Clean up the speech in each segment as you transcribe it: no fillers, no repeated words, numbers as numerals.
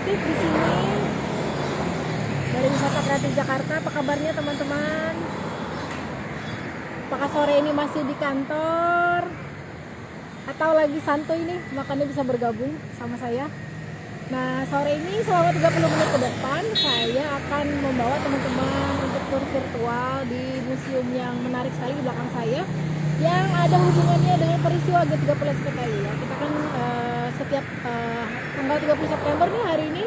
kreatif di sini dari Wisata Kreatif Jakarta. Apa kabarnya teman-teman? Apakah sore ini masih di kantor atau lagi santuy nih, makanya bisa bergabung sama saya. Nah, sore ini selama 30 menit ke depan saya akan membawa teman-teman untuk tur virtual di museum yang menarik sekali di belakang saya, yang ada hubungannya dengan peristiwa G30 SPKI ya. Kita kan setiap tanggal 30 September nih, hari ini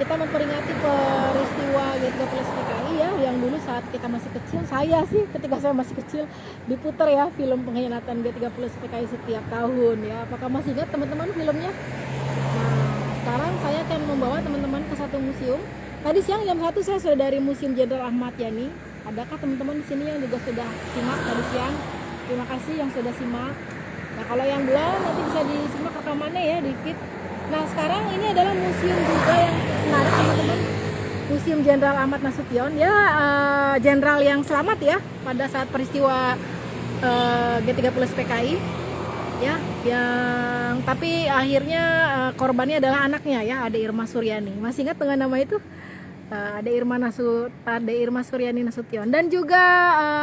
kita memperingati peristiwa G30 SPKI ya, yang dulu saat kita masih kecil, saya sih ketika saya masih kecil diputar ya film pengkhianatan G30 SPKI setiap tahun ya. Apakah masih ingat teman-teman filmnya? Nah, sekarang saya akan membawa teman-teman ke satu museum. Tadi siang jam 1 saya sudah dari Museum Jenderal Ahmad Yani. Adakah teman-teman di sini yang juga sudah simak tadi siang? Terima kasih yang sudah simak. Nah, kalau yang belum nanti bisa disimak rekamannya ya di feed. Nah, sekarang ini adalah museum juga yang menarik teman-teman. Museum Jenderal Ahmad Nasution ya, jenderal yang selamat ya pada saat peristiwa G30 SPKI ya, yang tapi akhirnya korbannya adalah anaknya ya, Ade Irma Suryani. Masih ingat dengan nama itu? Ade Irma Suryani Nasution. Dan juga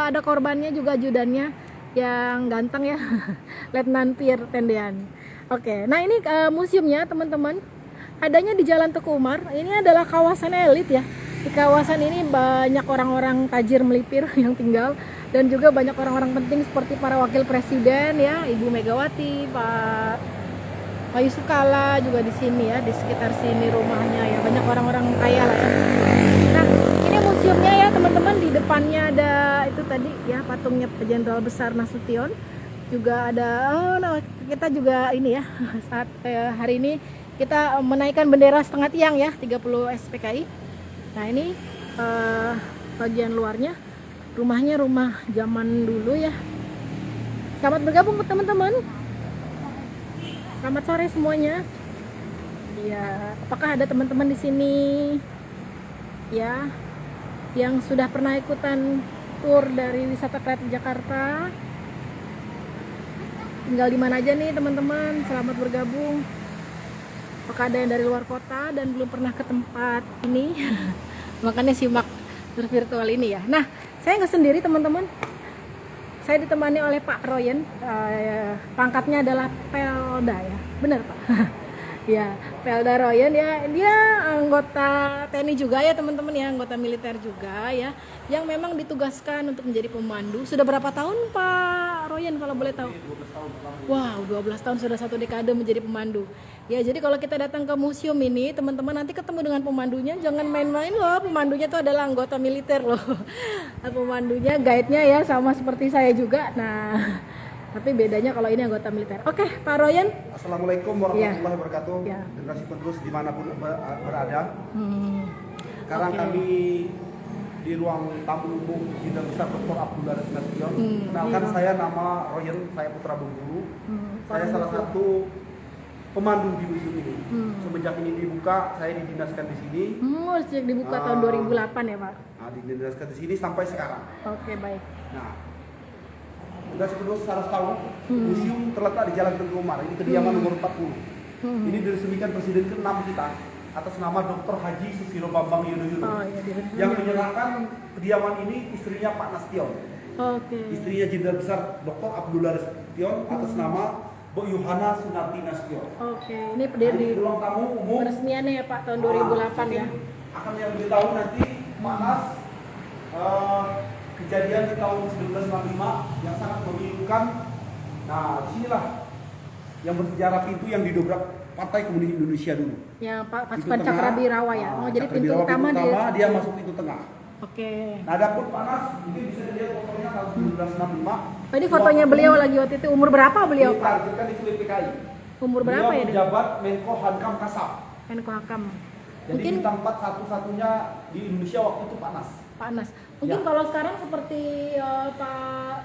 ada korbannya juga ajudannya yang ganteng ya, Letnan Pierre Tendean. Oke, nah ini museumnya teman-teman, adanya di Jalan Teguh Umar. Ini adalah kawasan elit ya. Di kawasan ini banyak orang-orang tajir melipir yang tinggal, dan juga banyak orang-orang penting seperti para wakil presiden ya, Ibu Megawati, Pak Yusuf Kalla juga di sini ya, di sekitar sini rumahnya ya, banyak orang-orang kaya lah ya. Nah, ini museumnya ya teman-teman, di depannya ada itu tadi ya, patungnya Jenderal Besar Nasution. Juga ada, kita juga ini ya, saat hari ini kita menaikkan bendera setengah tiang ya, 30 SPKI. Nah ini bagian luarnya, rumahnya rumah zaman dulu ya. Selamat bergabung teman-teman. Selamat sore semuanya. Ya, apakah ada teman-teman di sini ya yang sudah pernah ikutan tur dari Wisata Kreatif Jakarta? Tinggal di mana aja nih teman-teman? Selamat bergabung. Apakah ada yang dari luar kota dan belum pernah ke tempat ini? Makanya simak tur virtual ini ya. Nah, saya nggak sendiri teman-teman. Saya ditemani oleh Pak Royen. Pangkatnya adalah Pelda ya. Benar Pak? Ya, Pelda Royen ya. Dia anggota TNI juga ya teman-teman ya, anggota militer juga ya, yang memang ditugaskan untuk menjadi pemandu. Sudah berapa tahun Pak Royen kalau boleh tahu? 12 tahun. Wow, 12 tahun, sudah 1 dekade menjadi pemandu. Ya, jadi kalau kita datang ke museum ini, teman-teman nanti ketemu dengan pemandunya, jangan main-main loh. Pemandunya itu adalah anggota militer loh. Pemandunya, guide-nya ya sama seperti saya juga. Nah, tapi bedanya kalau ini anggota militer. Oke, Pak Royen. Assalamualaikum warahmatullahi wabarakatuh. Ya. Generasi penerus dimanapun berada. Sekarang Oke. kami di ruang tamu umum Jenderal Besar Dr. Abdullah Nasution. Kenalkan, iya. saya nama Royen, saya putra Bengkulu. Saya Pak salah Royen. satu pemandu di museum ini. Semenjak ini dibuka, saya didinaskan di sini. Sejak dibuka tahun 2008 ya Pak. Nah, didinaskan di sini sampai sekarang. Oke, baik. Nah, generasi penerus harus tahu, museum terletak di Jalan Teguh Umar. Ini kediaman nomor 40. Ini diresmikan Presiden ke-6 kita atas nama Dr. Haji Susilo Bambang Yudhoyono. Oh iya, Yang menyerahkan kediaman ini istrinya Pak Nasution. Oke. Istrinya Jenderal Besar Dr. Abdullah Nasution atas nama Bu Yohana Sunarti Nasution. Oke, ini Nah, berdiri di ruang tamu umum peresmiannya ya Pak tahun 2008 ya. akan yang lebih tahu nanti Pak Nas, kejadian di tahun 1965 yang sangat memilukan. Nah, disinilah yang bersejarah pintu yang didobrak Partai Komunis Indonesia dulu. Ya, Pak Pintu pasukan tengah, Cakrabirawa ya. Oh, jadi pintu Cakrabirawa, utama dia masuk pintu tengah. Oke. Nah, adapun Pak Nas, mungkin bisa dilihat fotonya tahun 1965. Tadi fotonya beliau lagi waktu itu, umur berapa beliau Pak? Ditargetkan di PKI. Umur berapa ya? Beliau menjabat Menko Hankam Kasab. Menko Hakam. Jadi Mungkin bintang 4 satu-satunya di Indonesia waktu itu Pak Nas. Pak Anas. Mungkin Ya. kalau sekarang seperti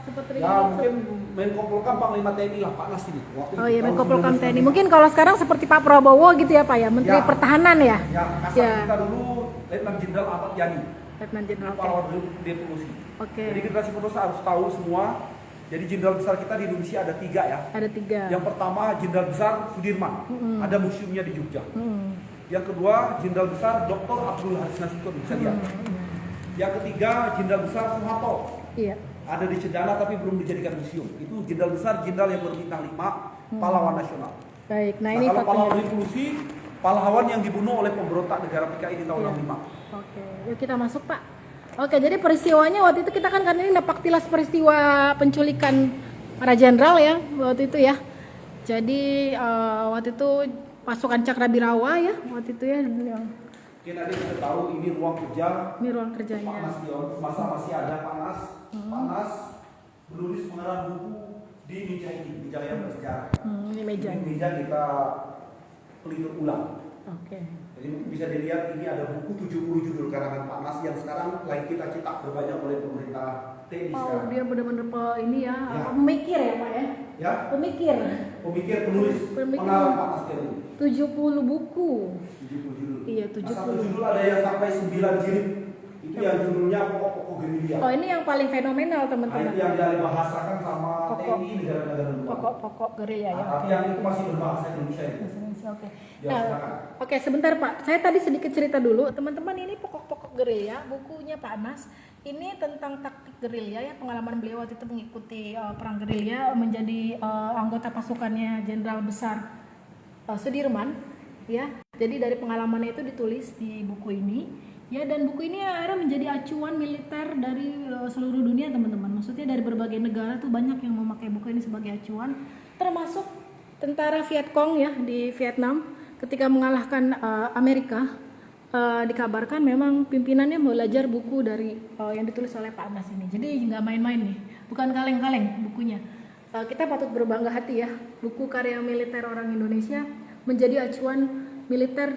seperti Ya, mungkin Menko Polkam Panglima TNI lah Pak Nas ini. Waktu Oh itu, iya, tahun Menko Polkam 1965. TNI. Mungkin kalau sekarang seperti Pak Prabowo gitu ya Pak ya, Menteri Ya. Pertahanan ya. Ya, Kasab Ya. kita dulu Letnan Jenderal Ahmad Yani. Letnan Jenderal. Kepala Ordo Devolusi. Oke. Jadi generasi penerus harus tahu semua. Jadi jenderal besar kita di Indonesia ada 3 ya. Ada 3. Yang pertama Jenderal Besar Sudirman. Ada museumnya di Jogja. Yang kedua, Jenderal Besar Dr. Abdul Haris Nasution, bisa lihat. Yang ketiga, Jenderal Besar Soeharto. Iya. Ada di Cendana tapi belum dijadikan museum. Itu Jenderal Besar, Jenderal yang berbintang 5, pahlawan nasional. Baik, nah Nah, ini kalau pahlawan faktanya. revolusi, pahlawan yang dibunuh oleh pemberontak negara PKI di tahun Iya. 65. Oke, yuk kita masuk Pak. Oke, jadi peristiwanya waktu itu kita kan ini napak tilas peristiwa penculikan para jenderal ya waktu itu ya. Jadi waktu itu pasukan Cakrabirawa ya waktu itu ya. Mungkin ada bisa tahu ini ruang kerja Ini ruang Pak kerjanya. Nasution. Masa masih ada Panas. Panas menulis pengarang buku di meja ini, meja yang bersejarah. Ini meja. Ini meja kita peliput ulang. Oke. Jadi bisa dilihat ini ada buku 70 judul karangan Pak Nas yang sekarang lagi kita cetak berbanyak oleh pemerintah TNI Oh, sekarang. dia benar-benar ini ya, Ya. pemikir ya Pak ya. Ya, Pemikir. pemikir penulis Pemikir. pengarang Pak Nas ini 70 buku. 70 judul. Iya, Nah, 70. satu judul ada yang sampai 9 jilid. Itu yang judulnya pokok-pokok gerilya. Oh, ini yang paling fenomenal Nah, teman-teman. itu yang dari bahasakan sama Pokok. TNI negara-negara luar. Pokok-pokok gerilya ya. Nah, tapi yang itu masih berbahasa Indonesia itu. Oke. Ya, Nah, silakan. oke sebentar Pak. Saya tadi sedikit cerita dulu, teman-teman. Ini pokok-pokok gerilya, bukunya Pak Anas. Ini tentang taktik gerilya ya, pengalaman beliau waktu itu mengikuti perang gerilya, menjadi anggota pasukannya Jenderal Besar Sudirman, ya. Jadi dari pengalamannya itu ditulis di buku ini. Ya, dan buku ini akhirnya menjadi acuan militer dari seluruh dunia teman-teman. Maksudnya dari berbagai negara tuh banyak yang memakai buku ini sebagai acuan, termasuk tentara Vietcong ya di Vietnam ketika mengalahkan Amerika. Dikabarkan memang pimpinannya belajar buku dari yang ditulis oleh Pak Anas ini. Jadi nggak main-main nih, bukan kaleng-kaleng bukunya. Kita patut berbangga hati ya, buku karya militer orang Indonesia menjadi acuan militer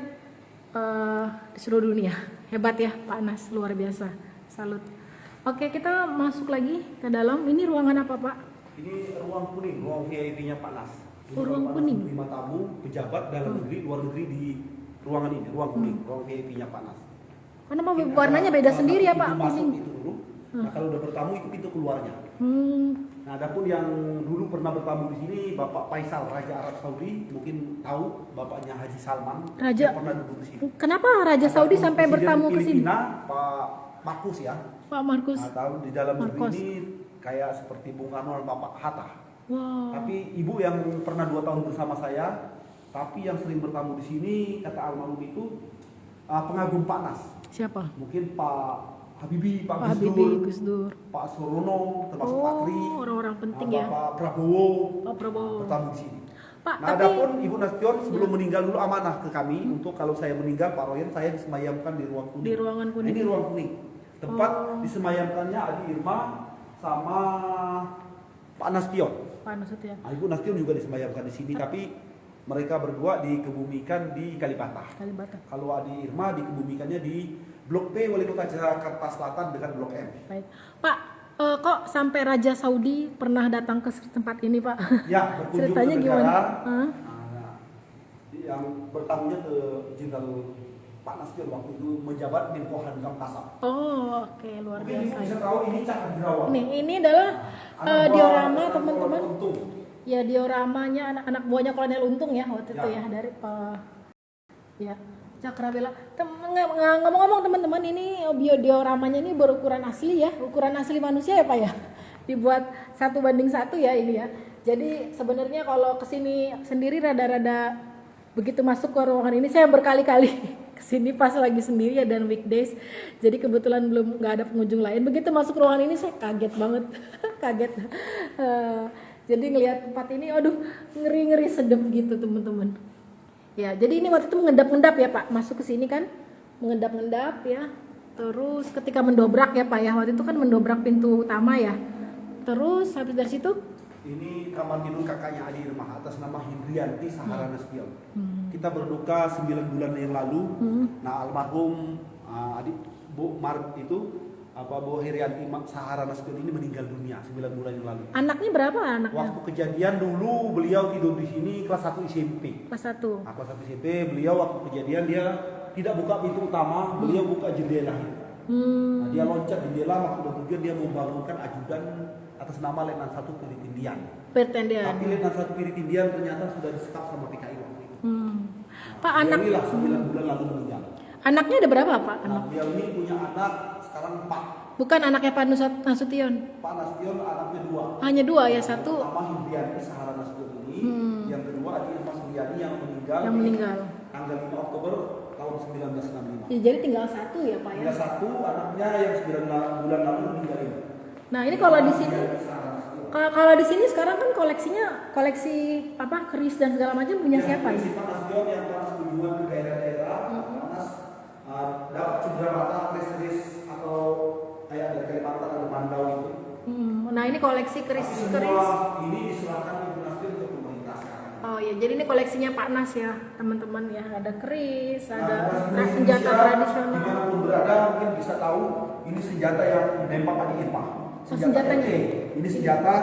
di seluruh dunia. Hebat ya Pak Anas, luar biasa. Salut. Oke, kita masuk lagi ke dalam. Ini ruangan apa Pak? Ini ruang kuning, ruang VIP-nya Pak Nas. Ini Oh, ruang Pak Nas kuning. menerima tamu, pejabat dalam negeri, luar negeri di ruangan ini, ruang kuning, ruang VIP-nya Pak Nas. Kenapa Mungkin warnanya ada beda salah sendiri satu ya Pak? pintu masuk Kuning. itu dulu. Nah, kalau udah bertamu itu pintu keluarnya. Hmm. Nah, adapun yang dulu pernah bertamu di sini Bapak Faisal, Raja Arab Saudi, mungkin tahu bapaknya Haji Salman Raja. yang pernah duduk di sini. Kenapa Raja Saudi Adapun sampai Presiden bertamu ke sini? Filipina, Pak Marcos ya. Pak Markus. Nah, tahu di dalam negeri Marcos. ini kayak seperti Bung Karno dan Bapak Hatta. Wow. Tapi ibu yang pernah 2 tahun bersama saya, tapi yang sering bertamu di sini, kata almarhum itu pengagum Pak Nas. Siapa? Mungkin Pak Habibie, Pak Pak Gus Dur, Habibie, Gus Dur. Pak Sorono, termasuk Pak Tri, Orang-orang penting ya. Bapak Prabowo, Pak Prabowo. bertamu di sini. Pak, Nah, tapi adapun Ibu Nasution sebelum meninggal dulu amanah ke kami untuk kalau saya meninggal Pak Royan saya disemayamkan di ruang kuning. Di ruangan kuning. Ini ruang kuning. Tempat Oh. disemayamkannya Adi Irma sama Pak Nasution. Pak Nasution. Nah, Ibu Nasution juga disemayamkan di sini, tapi mereka berdua dikebumikan di Kalibata. Kalibata. Kalau Adi Irma dikebumikannya di Blok P Wali Kota Jakarta Selatan dengan Blok M. Baik. Pak, kok sampai Raja Saudi pernah datang ke tempat ini, Pak? Ya, berkunjung Ceritanya ke gimana? negara. Hah? Nah, yang bertamunya ke Jenderal Pak Nasution waktu itu menjabat Menko Hankam Kasab. Oh, oke, luar Mungkin Ibu biasa. bisa tahu ini Cakrabirawa. Nih, ini adalah Anak buah diorama Kolonel teman-teman. Untung. Ya, dioramanya anak-anak buahnya Kolonel Untung ya waktu itu Ya. ya dari ya Cakrawala. Ngomong-ngomong teman-teman, ini dioramanya ini berukuran asli ya, ukuran asli manusia ya Pak ya. Dibuat 1:1 ya ini ya. Jadi sebenarnya kalau kesini sendiri rada-rada begitu masuk ke ruangan ini saya berkali-kali kesini pas lagi sendiri ya dan weekdays. Jadi kebetulan belum nggak ada pengunjung lain. Begitu masuk ruangan ini saya kaget banget, kaget. Jadi ngelihat tempat ini, aduh ngeri-ngeri sedep gitu teman-teman. Ya, jadi ini waktu itu mengendap-endap ya Pak, masuk ke sini kan, mengendap-endap ya. Terus ketika mendobrak ya Pak ya, waktu itu kan mendobrak pintu utama ya. Terus habis dari situ, Ini kamar tidur kakaknya Adi Irma atas nama Hindriyanti Sahara Nasution. Kita berduka 9 bulan yang lalu. Nah, almarhum adik Bu Mar itu Bu Hindriyanti Sahara Nasution ini meninggal dunia 9 bulan yang lalu. anaknya berapa anaknya? Waktu kejadian dulu beliau tidur di sini kelas 1 SMP. Kelas 1. Nah, kelas 1 SMP beliau waktu kejadian dia tidak buka pintu utama, beliau buka jendela. Nah, dia loncat jendela, maksud tujuan dia membangunkan ajudan atas nama Letnan 1 Piritindian. Pertendian. Tapi Letnan 1 Piritindian ternyata sudah disekap sama PKI waktu itu. Nah, Pak, Dia anak inilah 9 bulan lalu meninggal. anaknya ada berapa, Pak? Nah, Anak? beliau ini punya anak sekarang 4. Bukan anaknya Pak Nasution. Pak Nasution anaknya 2. Hanya 2 ya, Yang satu pertama Hindriani Sahara Nasution ini, yang kedua Adi Irma Suryani yang meninggal. yang meninggal. Tanggal 5 Oktober tahun 1965. Ya, jadi tinggal satu ya, Pak ya. Tinggal satu anaknya yang 9 bulan lalu meninggal ini. Nah, ini kalau di sini Hindriani Sahara Nasution. kalau di sini sekarang kan koleksi apa keris dan segala macam punya siapa ya? Si Pak Nasution yang panas kunjungan ke daerah-daerah, panas dapat cedera mata, keris atau kayak dari Kalimantan atau Mandau itu. Nah, ini koleksi Tapi keris. semua ini diserahkan Ibu Nasution untuk pemerintah sekarang. Oh ya, jadi ini koleksinya Pak Nas ya, teman-teman ya. Ada keris, ada Nah, senjata Indonesia, tradisional. dimanapun berada mungkin bisa tahu ini senjata yang menembak Adi Irma. Senjatanya? Ini senjata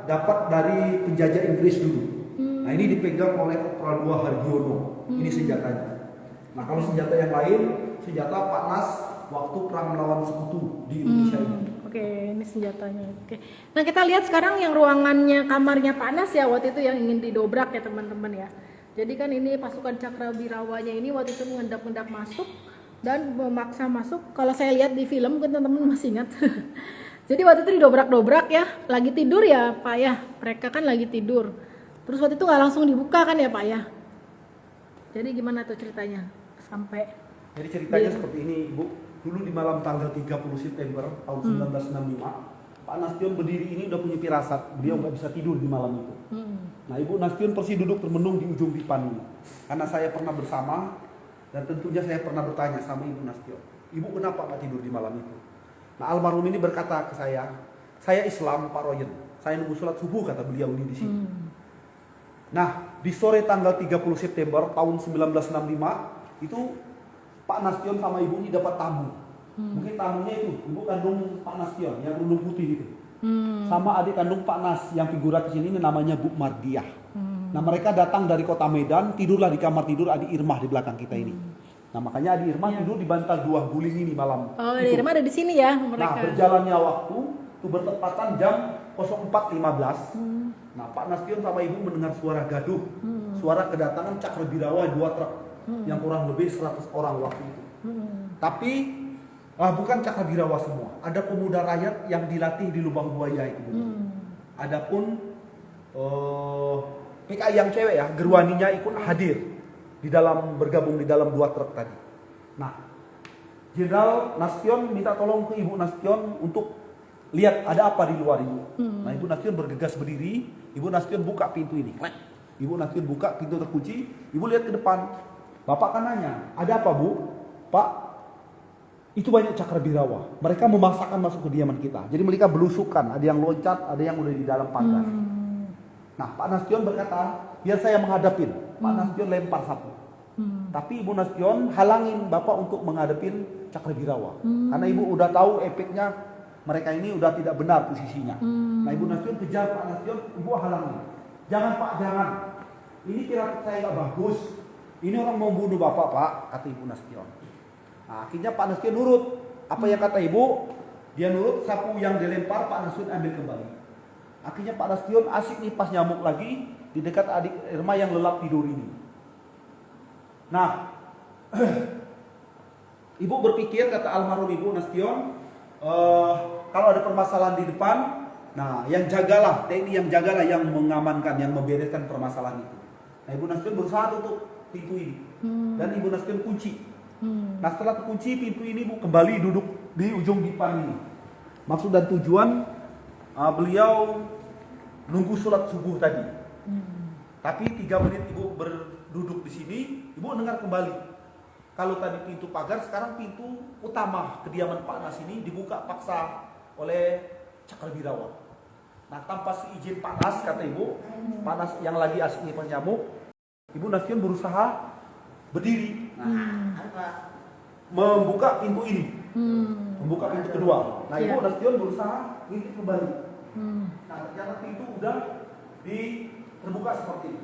dapat dari penjajah Inggris dulu. Nah ini dipegang oleh Kopral II Hargiono. Ini senjatanya. Nah kalau senjata yang lain, senjata Pak Nas waktu perang melawan sekutu di Indonesia ini. Oke, ini senjatanya. Oke. Nah, kita lihat sekarang yang ruangannya kamarnya Pak Nas ya, waktu itu yang ingin didobrak ya teman-teman ya. Jadi kan ini pasukan Cakrabirawanya ini waktu itu mengendap-endap masuk dan memaksa masuk. Kalau saya lihat di film kan teman-teman masih ingat. Jadi waktu itu didobrak-dobrak ya, lagi tidur ya Pak ya. Mereka kan lagi tidur. Terus waktu itu nggak langsung dibuka kan ya Pak ya. Jadi gimana tuh ceritanya sampai? Jadi ceritanya seperti ini Ibu. Dulu di malam tanggal 30 September tahun 1965, Pak Nasution berdiri ini udah punya firasat, beliau nggak bisa tidur di malam itu. Nah Ibu Nasution persis duduk termenung di ujung pipan ini. Karena saya pernah bersama dan tentunya saya pernah bertanya sama Ibu Nasution, Ibu kenapa nggak tidur di malam itu? Nah almarhum ini berkata ke saya Islam Pak Royen, saya nunggu sholat subuh kata beliau ini di sini. Nah di sore tanggal 30 September tahun 1965 itu Pak Nasution sama ibu ini dapat tamu. Mungkin tamunya itu ibu kandung Pak Nasution yang kerudung putih itu. Sama adik kandung Pak Nas yang figura di sini namanya Bu Mardiah. Nah mereka datang dari kota Medan, tidurlah di kamar tidur Adi Irmah di belakang kita ini. Nah makanya Adi Irmah tidur di bantal 2 guling ini malam. Oh, Adi Irmah ada di sini ya mereka. Nah berjalannya waktu itu bertepatan jam 04.15. Nah Pak Nasution sama ibu mendengar suara gaduh, suara kedatangan Cakrabirawa 2 truk yang kurang lebih 100 orang waktu itu. Tapi bukan Cakrabirawa semua, ada pemuda rakyat yang dilatih di lubang buaya itu. Adapun PKI yang cewek ya, gerwaninya ikut hadir di dalam bergabung di dalam 2 truk tadi. Nah, Jenderal Nasution minta tolong ke Ibu Nasution untuk lihat ada apa di luar Ibu. Nah, Ibu Nasution bergegas berdiri, Ibu Nasution buka pintu ini. Ibu Nasution buka, pintu terkunci, Ibu lihat ke depan. Bapak kan nanya, ada apa Bu? Pak, itu banyak Cakrabirawa. Mereka memaksakan masuk ke kediaman kita. Jadi mereka belusukan, ada yang loncat, ada yang udah di dalam pagar. Nah, Pak Nasution berkata, biar saya menghadapin. Pak Nasution lempar sapu. Tapi Ibu Nasution halangin Bapak untuk menghadapin Cakrabirawa. Karena Ibu udah tahu efeknya mereka ini udah tidak benar posisinya. Nah, Ibu Nasution kejar Pak Nasution, Ibu halangin. Jangan Pak, jangan. Ini kira saya nggak bagus. Ini orang mau bunuh Bapak, Pak, kata Ibu Nasution. Nah, akhirnya Pak Nasution nurut. Apa yang kata Ibu? Dia nurut, sapu yang dilempar Pak Nasution ambil kembali. Akhirnya Pak Nasution asik nih pas nyamuk lagi di dekat adik Irma yang lelap tidur ini. Nah, Ibu berpikir, kata almarhum Ibu Nasution, kalau ada permasalahan di depan, nah yang jagalah, TNI yang jagalah, yang mengamankan, yang membereskan permasalahan itu. Nah Ibu Nasution berusaha tutup pintu ini dan Ibu Nasution kunci. Nah setelah terkunci pintu ini Bu kembali duduk di ujung dipan ini. Maksud dan tujuan beliau nunggu sholat subuh tadi. Tapi 3 menit Ibu berduduk di sini, Ibu dengar kembali. Kalau tadi pintu pagar, sekarang pintu utama kediaman Pak Nas ini dibuka paksa oleh Cakrabirawa. Nah tanpa seizin Pak Nas, kata Ibu, Pak Nas yang lagi asik nyipan nyamuk, Ibu Nasution berusaha berdiri, membuka pintu ini, membuka pintu kedua. Nah Ibu Nasution berusaha ngintip kembali. Nah ternyata pintu udah terbuka seperti ini.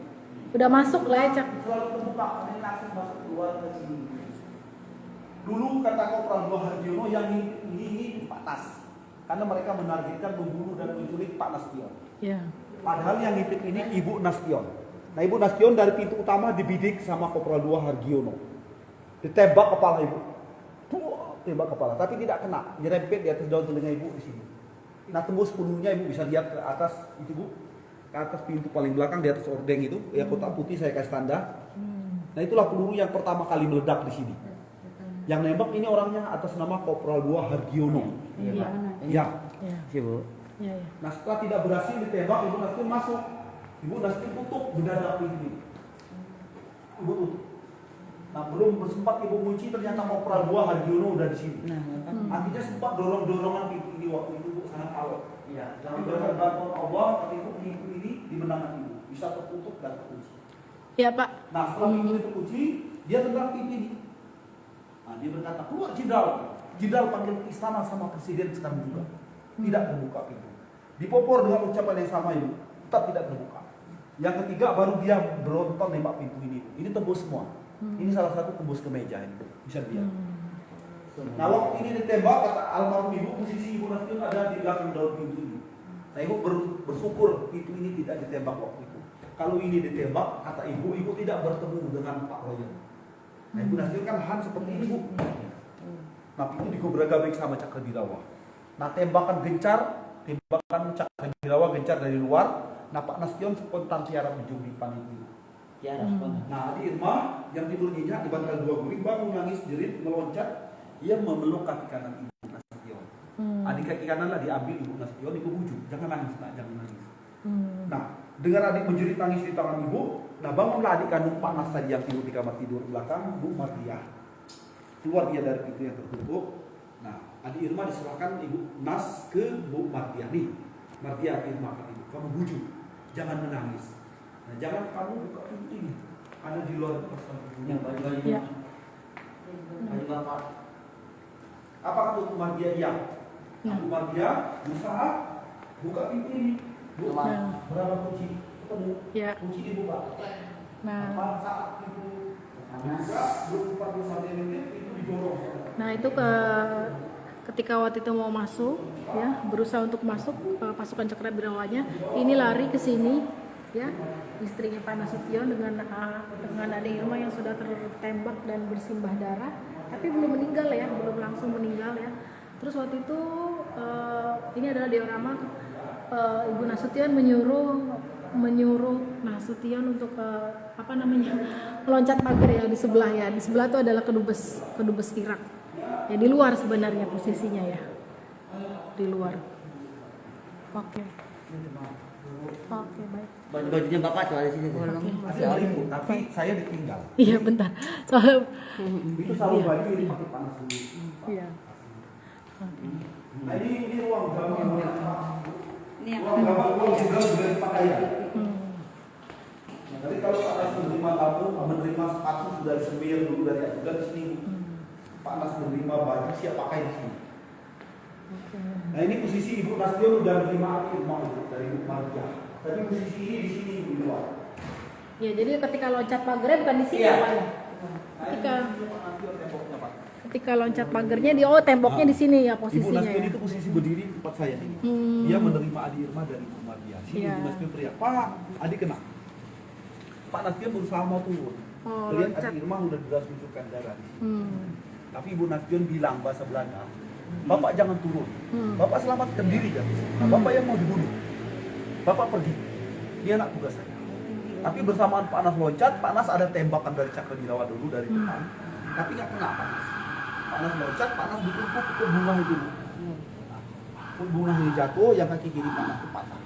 Udah masuk lah ya, Cak. Selalu terbuka, ini langsung masuk keluar ke sini. Dulu kata Kopral II Hargiono yang ini Pak Nas, karena mereka menargetkan membunuh dan menculik Pak Nasution. Iya. Padahal yang ngintip ini Ibu Nasution. Nah Ibu Nasution dari pintu utama dibidik sama Kopral 2 Hargiono. Ditembak kepala Ibu. Tembak kepala, tapi tidak kena. Nyerempet di atas daun telinga Ibu di sini. Nah tembus pelurunya Ibu bisa lihat ke atas itu Bu. Ke atas pintu paling belakang di atas ordeng itu, ya kotak putih saya kasih tanda. Nah itulah peluru yang pertama kali meledak di sini. Yang nembak ini orangnya atas nama Kopral 2 Hargiono. Iya. Ya. Iya. Bu. Iya. Nah setelah tidak berhasil ditembak, Ibu Nasution masuk. Ibu Nasution tutup mendadak pintu. Ibu tutup. Nah belum sempat Ibu kunci ternyata Kopral 2 Hargiono udah di sini. Akhirnya sempat dorong-dorongan pintu ini waktu itu Bu sangat alot. Iya. Tapi berkat bantuan Allah, tapi Ibu pintu ini dimenangkan Ibu bisa tertutup dan terkunci. Iya Pak. Nah setelah pintu itu terkunci, dia tendang pintu ini. Nah dia berkata keluar Jenderal. Jenderal panggil ke istana sama presiden sekarang juga. Tidak terbuka pintu. Dipopor dengan ucapan yang sama Ibu, tetap tidak terbuka. Yang ketiga baru dia beronton nembak pintu ini. Ini tembus semua. Ini salah satu tembus ke meja ini, bisa dilihat. Nah waktu ini ditembak, kata almarhum Ibu, posisi Ibu Nasution ada di belakang daun pintu ini. Nah Ibu bersyukur pintu ini tidak ditembak waktu itu. Kalau ini ditembak, kata Ibu, Ibu tidak bertemu dengan Pak Royer. Nah Ibu Nasution kan Han seperti ini Bu. Nah pintu digobrak-gabrik sama Cakrawirawa. Nah tembakan Cakrawirawa gencar dari luar. Nah Pak Nasution spontan tiarap di jumdipan itu. Nah Adi Irma yang tidur nyenyak di bantal 2 guling bangun nangis jerit meloncat. Ia memeluk kaki kanan Ibu Nasution. Adik kaki kanan lah diambil Ibu Nasution, Ibu bujuk, jangan nangis nak, jangan nangis. Nah dengar adik menjerit nangis di tangan Ibu. Nah bangunlah adik kandung Pak Nas tadi yang tidur di kamar tidur belakang, Bu Mardiah. Keluar dia dari pintu yang tertutup. Nah adik Irma diserahkan Ibu Nas ke Bu Mardiah nih. Mardiah Irma kan Ibu, kamu bujuk, jangan menangis. Nah jangan kamu buka pintu ini, ada di luar kosan ibunya. Iya. Apa kata Bu Mardiah? Iya. Nah, Bu Mardiah berusaha buka pintu ini. Bu, Nah. berapa kunci? Ketemu. Iya. Kunci dibuka. Nah. Pada saat itu buka 24 menit itu didorong. Nah itu ketika waktu itu mau masuk, ya berusaha untuk masuk pasukan Cakrabirawanya, ini lari ke sini, ya istrinya Pak Nasution dengan Ade Irma yang sudah tertembak dan bersimbah darah, tapi belum meninggal ya, belum langsung meninggal ya. Terus waktu itu ini adalah diorama Ibu Nasution menyuruh Nasution untuk meloncat pagar ya di sebelah ya. Di sebelah itu adalah kedubes Irak. Ya di luar sebenarnya posisinya ya. Di luar. Oke. Oke, baik. Bajunya Bapak tuh ada di sini. Ada Ibu, tapi saya ditinggal. Iya, bentar. Soalnya Itu selalu baju ini pakai panas dulu. iya. Oke. Nah ini ruang gambar. Ini yang Ruang gambar sudah pakaian. Nah, tadi kalau Pak Nas menerima tamu, menerima sepatu sudah disemir dulu dari ajudan sini. Pak Nas menerima baju siap pakai di sini. Oke. Nah ini posisi Ibu Nasution udah menerima Irma dari Bu Mardiah. Tapi posisi ini di sini di luar. Ya, jadi ketika loncat pagarnya bukan di sini Iya. ya, Pak ya. Ketika loncat pagarnya temboknya di sini ya Ibu posisinya Nasution ya. itu posisi berdiri di tempat saya ini. Dia menerima Adi Irma dari Bu Mardiah. Sini Iya. Ibu Nasution teriak, Pak, Adi kena. Pak Nasution berusaha mau turun. Oh, Lihat loncat. Adi Irma udah tunjukkan darah di sini. Tapi Ibu Nasution bilang bahasa Belanda, Bapak jangan turun. Bapak selamatkan diri kan. Nah, Bapak yang mau dibunuh. Bapak pergi. Dia anak tugas saya. Tapi bersamaan Pak Nas loncat, Pak Nas ada tembakan dari Cakrawirawa dulu dari depan. Tapi nggak kena Pak Nas. Pak Nas loncat, Pak Nas ditumpuk ke bunga itu. Bunga ini jatuh, yang kaki kiri Pak Nas itu patah.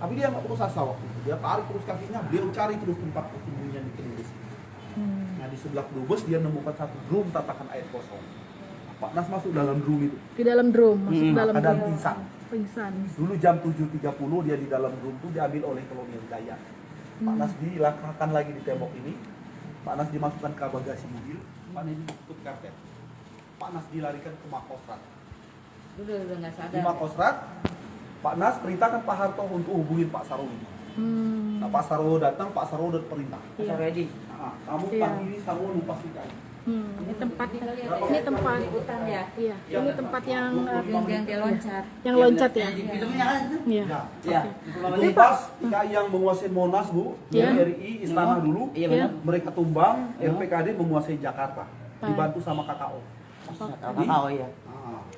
Tapi dia nggak putus asa waktu itu. Dia tarik terus kakinya, beliau cari terus tempat persembunyian di kedubes. Nah di sebelah kedubes dia nemukan satu drum tatakan air kosong. Pak Nas masuk dalam drum itu. Di dalam drum, masuk dalam keadaan drum. pingsan. Pingsan. Dulu jam 7.30 dia di dalam drum itu diambil oleh kolonel Jaya. Pak Nas dilangkahkan lagi di tembok ini. Pak Nas dimasukkan ke bagasi mobil. Pak Nas ditutup karpet. Pak Nas dilarikan ke Makosrat. udah nggak sadar. Di Makosrat, Pak Nas perintahkan Pak Harto untuk hubungin Pak Sarowi. Nah Pak Sarowo datang, Pak Sarowo udah perintah. Iya. Ready. Nah, kamu Iya. panggil Sarowo lupa sekali. Ini tempat Hutan ya. iya, ini tempat yang Yang dia loncat. yang loncat ya. Filmnya kan itu? Iya. Iya. Tumpas TKI yang menguasai Monas Bu, Ya. RI Istana dulu. Iya benar. Mereka tumbang, RPKD menguasai Jakarta, dibantu sama KKO. Kakao ya.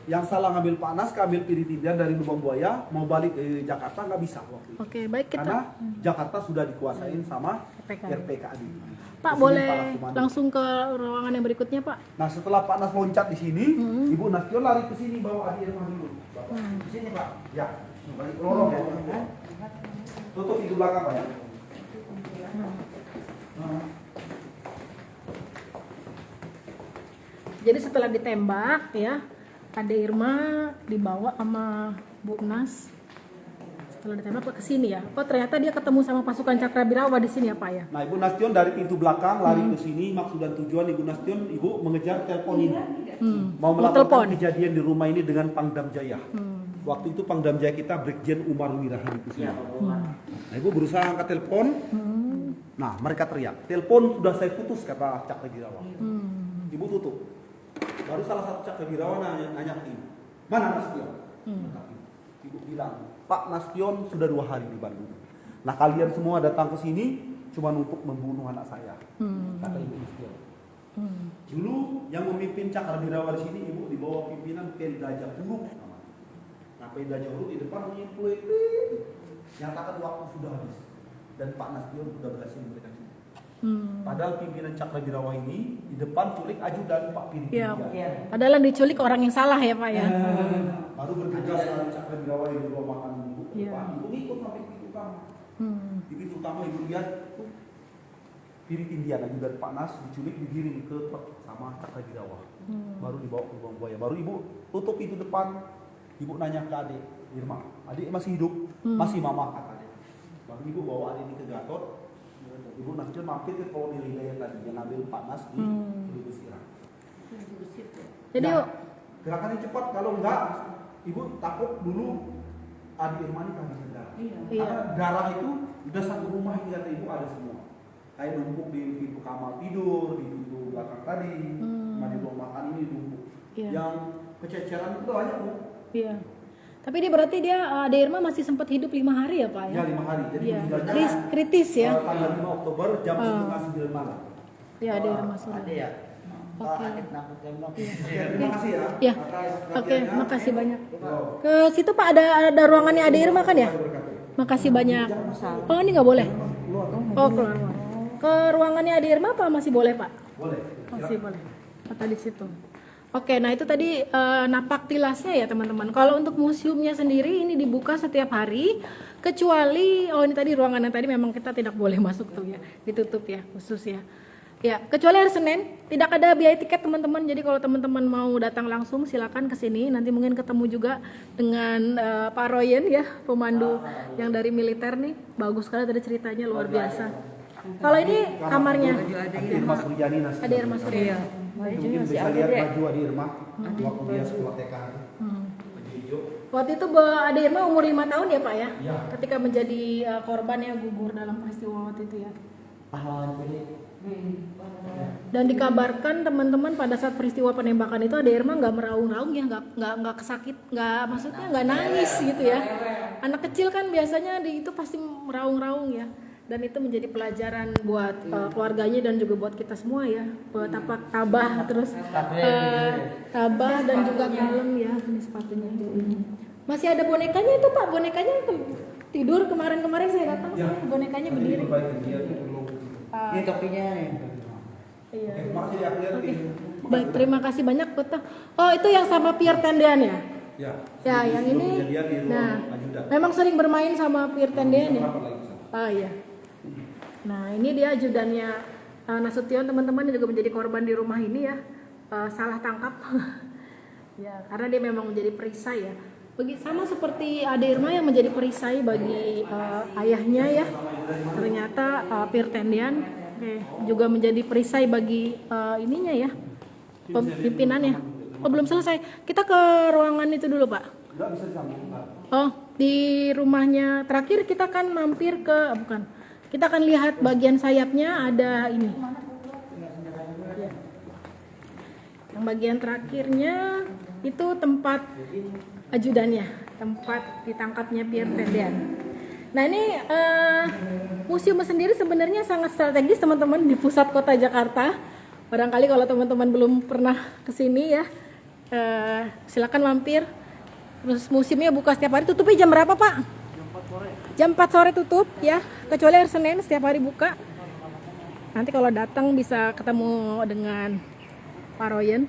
Yang salah ngambil Pak Nas, ambil Piritindian dari Lubang Buaya, mau balik ke Jakarta nggak bisa waktu itu. Oke, baik kita. Karena Jakarta sudah dikuasain sama RPKD. RPKD. Pak Di sini boleh para komando. langsung ke ruangan yang berikutnya, Pak? Nah setelah Pak Nas loncat di sini, Ibu Nastion lari ke sini bawa Adi Irma dulu. Bapak. Di sini Pak. Ya. Balik ke lorong ya. Tutup pintu belakang Pak ya. Jadi setelah ditembak ya, Ade Irma dibawa sama Bu Nas. Setelah ditembak ke sini ya. Oh ternyata dia ketemu sama pasukan Cakrabirawa di sini ya Pak ya. Nah Ibu Nastion dari pintu belakang lari ke sini, maksud dan tujuan Ibu Nastion, Ibu mengejar telepon ini. Mau telepon. melaporkan kejadian di rumah ini dengan Pangdam Jaya. Waktu itu Pangdam Jaya kita Brigjen Umar Wirahadi di sini. Nah Ibu berusaha angkat telepon. Nah mereka teriak, telepon sudah saya putus kata Cakrabirawa. Ibu tutup. Baru salah satu Cakrabirawa nanya ke Ibu, mana Nastion? Ibu bilang, Pak Nastion sudah 2 hari di Bandung. Nah kalian semua datang ke sini cuma untuk membunuh anak saya. Kata Ibu Nastion. Dulu yang memimpin Cakrabirawa di sini Ibu di bawah pimpinan Pelda Jahuruk. Nah Pelda Jahuruk di depan menyimpul nyatakan waktu sudah habis dan Pak Nastion sudah berhasil memberikan cuti. Padahal pimpinan Cakrabirawa ini di depan culik ajudan Pak Piri. Iya. Padahal yang diculik orang yang salah ya Pak ya. Baru bergegas dengan Cakrabirawa yang di ruang makan Ibu. Iya. Pak, Ibu ngikut sampai pintu utama. Di pintu utama Ibu lihat Piri Tindian ajudan Pak Nas diculik digiring ke truk sama Cakrabirawa. Baru dibawa ke Lubang Buaya. Baru Ibu tutup pintu depan. Ibu nanya ke adik Irma, adik masih hidup? Masih mama kata adik. Baru Ibu bawa adik ini ke Gatot. Ibu Nastion mampir ke koloni Hidayat tadi yang ambil Pak Nas di Lubus Irang. Jadi Nah, gerakannya cepat, kalau enggak Ibu takut dulu Adi Irma ini kehabisan darah. Karena darah itu udah satu rumah ini kata Ibu ada semua. Kayak numpuk di pintu kamar tidur, di pintu belakang tadi, sama di ruang makan ini numpuk. Iya. Yang kececeran itu banyak Bu. iya. Tapi dia berarti Ade Irma masih sempat hidup 5 hari ya Pak ya? Ya 5 hari. Jadi Iya. meninggalnya Kritis ya? tanggal 5 Oktober jam setengah 9 malam. Iya Ade Irma sudah. Ada ya. Oke. Adit nakut saya bilang. Ya, terima kasih ya. Iya. atas Oke, perhatiannya. makasih banyak. Oh, Ke situ Pak ada ruangannya Ade Irma kan ya? Makasih banyak. Oh ini nggak boleh? Oh keluar. Ke ruangannya Ade Irma apa masih boleh Pak? Boleh. Masih boleh. Kata di situ. Oke, nah itu tadi napak tilasnya ya teman-teman. Kalau untuk museumnya sendiri ini dibuka setiap hari, kecuali ini tadi ruangan yang tadi memang kita tidak boleh masuk tuh ya, ditutup ya khusus ya. Ya, kecuali hari Senin tidak ada biaya tiket teman-teman. Jadi kalau teman-teman mau datang langsung silakan ke sini. Nanti mungkin ketemu juga dengan Pak Royen ya, pemandu yang dari militer nih. Bagus sekali tadi ceritanya luar biasa. Kalau ini kamarnya Adi Irma Suryani Nasi. Ade Irma Suryani. Mungkin bisa lihat baju Adi Irma waktu dia sekolah TK. Baju hijau. Waktu itu Ade Irma umur 5 tahun ya Pak ya? Iya. Ketika menjadi korban yang gugur dalam peristiwa waktu itu ya. Pahlawan ini. Dan dikabarkan teman-teman pada saat peristiwa penembakan itu Ade Irma nggak meraung-raung ya, nggak kesakit, maksudnya nggak nangis gitu ya. Anak kecil kan biasanya itu pasti meraung-raung ya. Dan itu menjadi pelajaran buat keluarganya dan juga buat kita semua ya. Buat apa tabah terus tabah dan juga kalem ya ini sepatunya. Masih ada bonekanya itu Pak, bonekanya tidur kemarin saya datang bonekanya berdiri. Ini topinya nih. Iya. Makasih ya, Baik, terima kasih banyak Kota. Oh, itu yang sama Pierre Tendean ya? Ya. Ya, yang ini. Kejadian di ruang Nah, ajudan. memang sering bermain sama Pierre Tendean ya? Berapa lagi, Sa? Oh iya. Nah, ini dia ajudannya Nasution teman-teman yang juga menjadi korban di rumah ini ya. Salah tangkap. Ya, karena dia memang menjadi perisai ya. Sama seperti Ade Irma yang menjadi perisai bagi ayahnya ya. Ternyata Pierre Tendean juga menjadi perisai bagi ininya ya. Pimpinannya. Oh, belum selesai. Kita ke ruangan itu dulu, Pak. Enggak bisa disambung. Oh, di rumahnya terakhir kita kan mampir ke bukan. Kita akan lihat bagian sayapnya ada ini. Yang bagian terakhirnya itu tempat ajudannya, tempat ditangkapnya Pierre Tendian. Nah ini museum sendiri sebenarnya sangat strategis teman-teman di pusat kota Jakarta. Barangkali kalau teman-teman belum pernah kesini ya, silakan mampir. Terus museumnya buka setiap hari. Tutupnya jam berapa Pak? Jam 4 sore tutup ya, kecuali hari Senin setiap hari buka. Nanti kalau datang bisa ketemu dengan Pak Royen,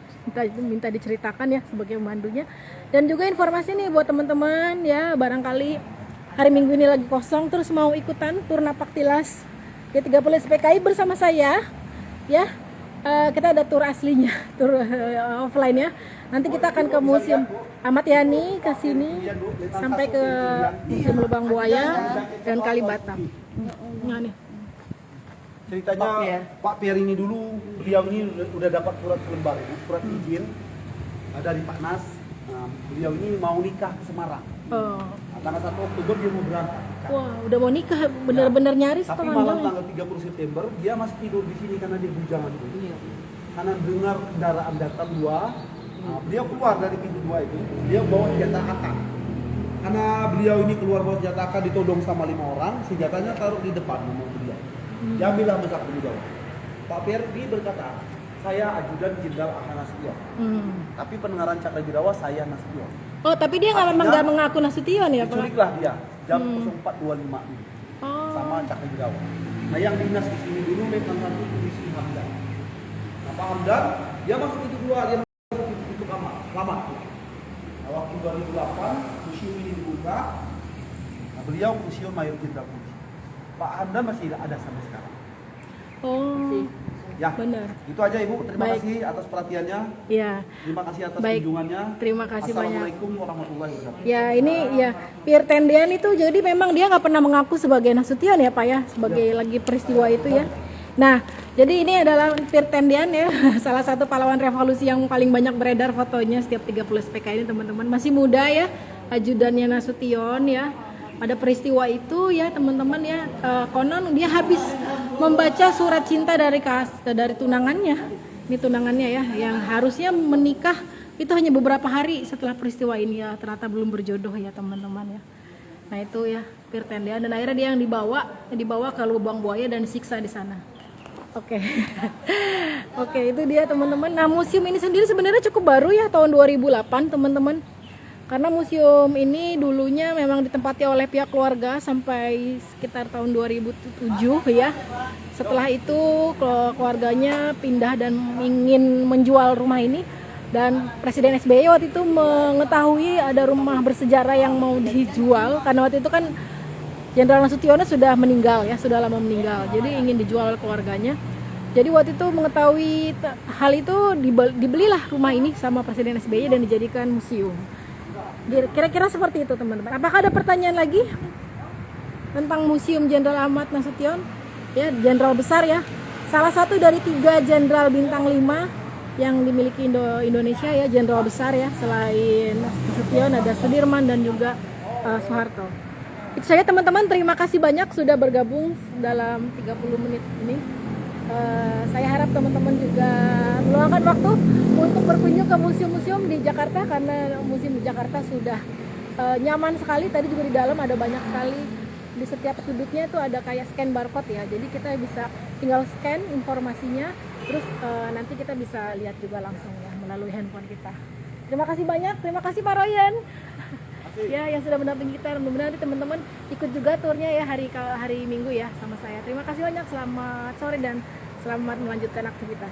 minta diceritakan ya sebagai pemandunya. Dan juga informasi nih buat teman-teman ya, barangkali hari Minggu ini lagi kosong terus mau ikutan tur napak tilas G30 SPKI bersama saya ya. Kita ada tur aslinya, tur offline ya. Nanti kita akan ke Museum Ahmad Yani, ke sini sampai ke Museum Lubang Buaya dan Kalibata. Nah nih. Ceritanya Pak Pierre ini dulu, beliau ini udah dapat surat selembar, surat izin dari Pak Nas. Nah, beliau ini mau nikah ke Semarang. Oh. Nah, tanggal 1 Oktober dia mau berangkat. Wah, udah mau nikah, bener-bener nyaris Tapi teman-teman. malam tanggal 30 September dia masih tidur di sini karena dia bujangan itu. Karena dengar kendaraan datang dua, nah, beliau keluar dari pintu dua itu, dia bawa senjata AK. Karena beliau ini keluar bawa senjata AK ditodong sama 5 orang, senjatanya taruh di depan nama beliau. Diambillah Mas Abdul. Pak Pierre berkata, saya ajudan Jenderal Ahmad Nasution. Tapi pendengaran Cakrabirawa saya Nasution. Oh, tapi dia nggak mengaku Nasution ya, Pak? Diculiklah dia jam 04.25 ini sama Cakrabirawa. Nah yang dinas di sini dulu memang satu polisi Hamdan. Nah Pak Hamdan dia masuk itu dua, dia masuk itu kamar, lama. Nah waktu 2008 museum ini dibuka, nah, beliau museum Mayor Jenderal Polisi. Pak Hamdan masih ada sampai sekarang. Oh. Ya, benar. Itu aja Ibu. Terima Baik. kasih atas perhatiannya. Ya. Terima kasih atas Baik. kunjungannya. Terima kasih banyak. Assalamualaikum warahmatullahi wabarakatuh. Ya ini ya Pierre Tendian itu jadi memang dia nggak pernah mengaku sebagai Nasution ya Pak ya, sebagai lagi peristiwa itu ya. Nah jadi ini adalah Pierre Tendian ya, salah satu pahlawan revolusi yang paling banyak beredar fotonya setiap 30 SPK ini teman-teman. Masih muda ya, ajudannya Nasution ya. Pada peristiwa itu ya teman-teman ya, konon dia habis membaca surat cinta dari tunangannya. Ini tunangannya ya, yang harusnya menikah itu hanya beberapa hari setelah peristiwa ini ya, ternyata belum berjodoh ya teman-teman ya. Nah itu ya Pierre Tendian, dan akhirnya dia yang dibawa ke Lubang Buaya dan disiksa di sana. Oke. Oke, itu dia teman-teman. Nah museum ini sendiri sebenarnya cukup baru ya, tahun 2008 teman-teman. Karena museum ini dulunya memang ditempati oleh pihak keluarga sampai sekitar tahun 2007 ya. Setelah itu keluarganya pindah dan ingin menjual rumah ini, dan Presiden SBY waktu itu mengetahui ada rumah bersejarah yang mau dijual karena waktu itu kan Jenderal Nasution sudah meninggal ya, sudah lama meninggal. Jadi ingin dijual oleh keluarganya. Jadi waktu itu mengetahui hal itu dibelilah rumah ini sama Presiden SBY dan dijadikan museum. Kira-kira seperti itu teman-teman. Apakah ada pertanyaan lagi tentang Museum Jenderal Ahmad Nasution? Ya, jenderal besar ya. Salah satu dari 3 jenderal bintang 5 yang dimiliki Indonesia ya, jenderal besar ya. Selain Nasution ada Sudirman dan juga Soeharto. Itu saja teman-teman, terima kasih banyak sudah bergabung dalam 30 menit ini. Saya harap teman-teman juga meluangkan waktu untuk berkunjung ke museum-museum di Jakarta, karena museum di Jakarta sudah nyaman sekali. Tadi juga di dalam ada banyak sekali, di setiap sudutnya itu ada kayak scan barcode ya, jadi kita bisa tinggal scan informasinya, terus nanti kita bisa lihat juga langsung ya melalui handphone kita. Terima kasih banyak, terima kasih Pak Royen ya yang sudah mendampingi kita. Mudah-mudahan nanti teman-teman ikut juga turnya ya hari Minggu ya sama saya. Terima kasih banyak, selamat sore dan selamat melanjutkan aktivitas.